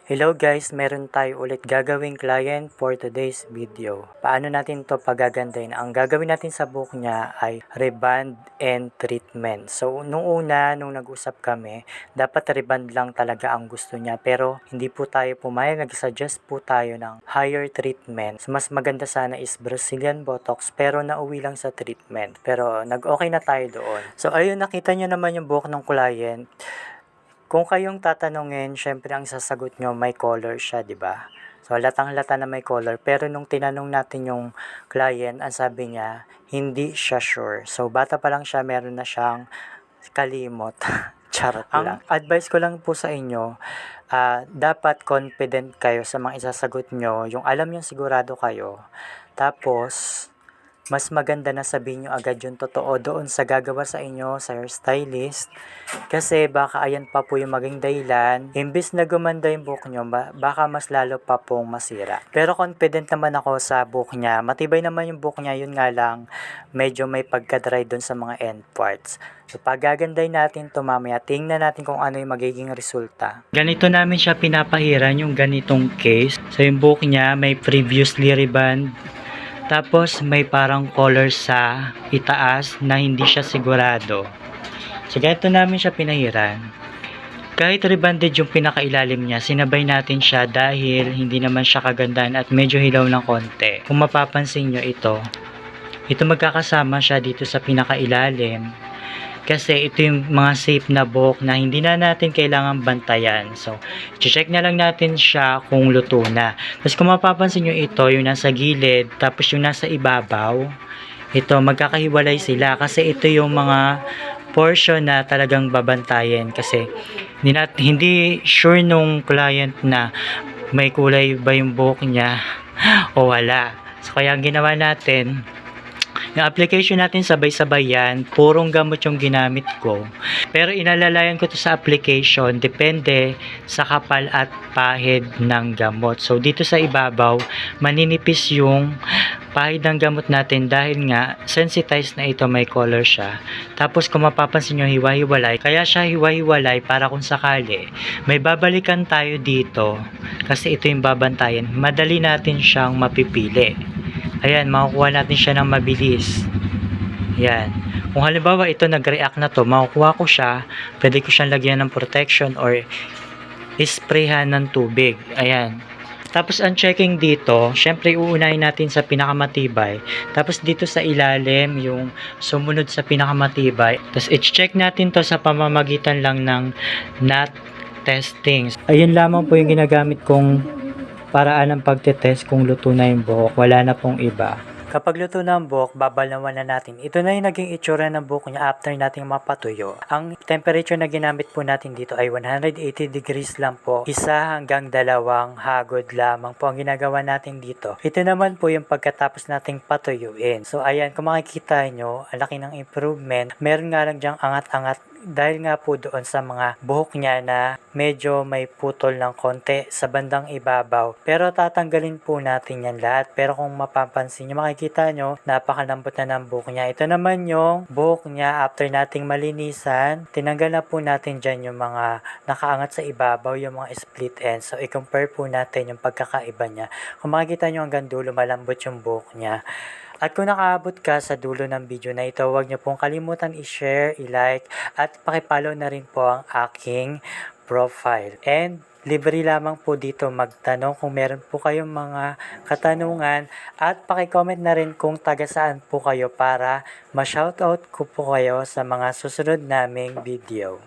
Hello guys, meron tayo ulit gagawing client for today's video. Paano natin to pagagandahin? Ang gagawin natin sa buhok niya ay reband and treatment. So, nung nag-usap kami, dapat reband lang talaga ang gusto niya. Pero, hindi po tayo pumayag. Nag-suggest po tayo ng higher treatment. So, mas maganda sana is Brazilian Botox, pero nauwi lang sa treatment. Pero, nag-okay na tayo doon. So, ayun, nakita niyo naman yung buhok ng client. Kung kayong tatanungin, syempre ang sasagot nyo may color siya, di ba? So, latang-lata na may color. Pero nung tinanong natin yung client, ang sabi niya, hindi siya sure. So, bata pa lang siya, meron na siyang kalimot. Charot lang. Ang advice ko lang po sa inyo, dapat confident kayo sa mga isasagot nyo. Yung alam nyo sigurado kayo. Tapos, mas maganda na sabihin nyo agad yung totoo doon sa gagawa sa inyo, sa hairstylist. Kasi baka ayan pa po yung maging dahilan. Imbis na gumanda yung buhok nyo, baka mas lalo pa pong masira. Pero confident naman ako sa buhok niya. Matibay naman yung buhok niya, yun nga lang, medyo may pagka-dry doon sa mga end parts. So pagaganday natin to mamaya, tingnan natin kung ano yung magiging resulta. Ganito namin siya pinapahiran yung ganitong case. So yung buhok niya may previously reband. Tapos may parang color sa itaas na hindi siya sigurado. So ganito namin siya pinahiran. Kahit rebanded yung pinakailalim niya, sinabay natin siya dahil hindi naman siya kagandahan at medyo hilaw ng konti. Kung mapapansin nyo ito magkakasama siya dito sa pinakailalim. Kasi ito yung mga safe na buhok na hindi na natin kailangan bantayan. So, check na lang natin siya kung luto na. Tapos kung mapapansin nyo ito, yung nasa gilid, tapos yung nasa ibabaw, ito, magkakahiwalay sila. Kasi ito yung mga portion na talagang babantayan. Kasi hindi sure nung client na may kulay ba yung buhok niya o wala. So, kaya ang ginawa natin, yung application natin sabay-sabay yan, purong gamot yung ginamit ko. Pero inalalayan ko to sa application, depende sa kapal at pahid ng gamot. So dito sa ibabaw, maninipis yung pahid ng gamot natin dahil nga sensitized na ito, may color siya. Tapos kung mapapansin nyo, hiwa-hiwalay. Kaya siya hiwa-hiwalay para kung sakali may babalikan tayo dito, kasi ito yung babantayan, madali natin siyang mapipili. Ayan, makukuha natin siya ng mabilis. Ayan. Kung halimbawa ito nag-react na to, makukuha ko siya, pwede ko siyang lagyan ng protection or isprayhan ng tubig. Ayan. Tapos ang checking dito, syempre uunahin natin sa pinakamatibay. Tapos dito sa ilalim, yung sumunod sa pinakamatibay. Tapos i-check natin to sa pamamagitan lang ng NAT testing. Ayun lamang po yung ginagamit kong paraan ng pagtetest kung luto na yung buhok. Wala na pong iba. Kapag luto na ang buhok, babalawan na natin. Ito na yung naging itsura ng buhok niya after nating mapatuyo. Ang temperature na ginamit po natin dito ay 180 degrees lang po. 1 hanggang 2 hagod lamang po ang ginagawa natin dito. Ito naman po yung pagkatapos nating patuyuin. So ayan, kung makikita nyo, ang laki ng improvement. Meron nga lang dyang angat-angat dahil nga po doon sa mga buhok niya na medyo may putol ng konti sa bandang ibabaw. Pero tatanggalin po natin yan lahat. Pero kung mapapansin nyo, makikita nyo, napakalambot na ng buhok niya. Ito naman yung buhok niya after nating malinisan. Tinanggal na po natin dyan yung mga nakaangat sa ibabaw, yung mga split ends. So i-compare po natin yung pagkakaiba niya. Kung makikita nyo hanggang dulo, malambot yung buhok niya. At kung nakaabot ka sa dulo ng video na ito, huwag niyo pong kalimutan i-share, i-like, at pakipollow na rin po ang aking profile. And libre lamang po dito magtanong kung meron po kayong mga katanungan, at pakicomment na rin kung taga saan po kayo para ma-shoutout ko po kayo sa mga susunod naming video.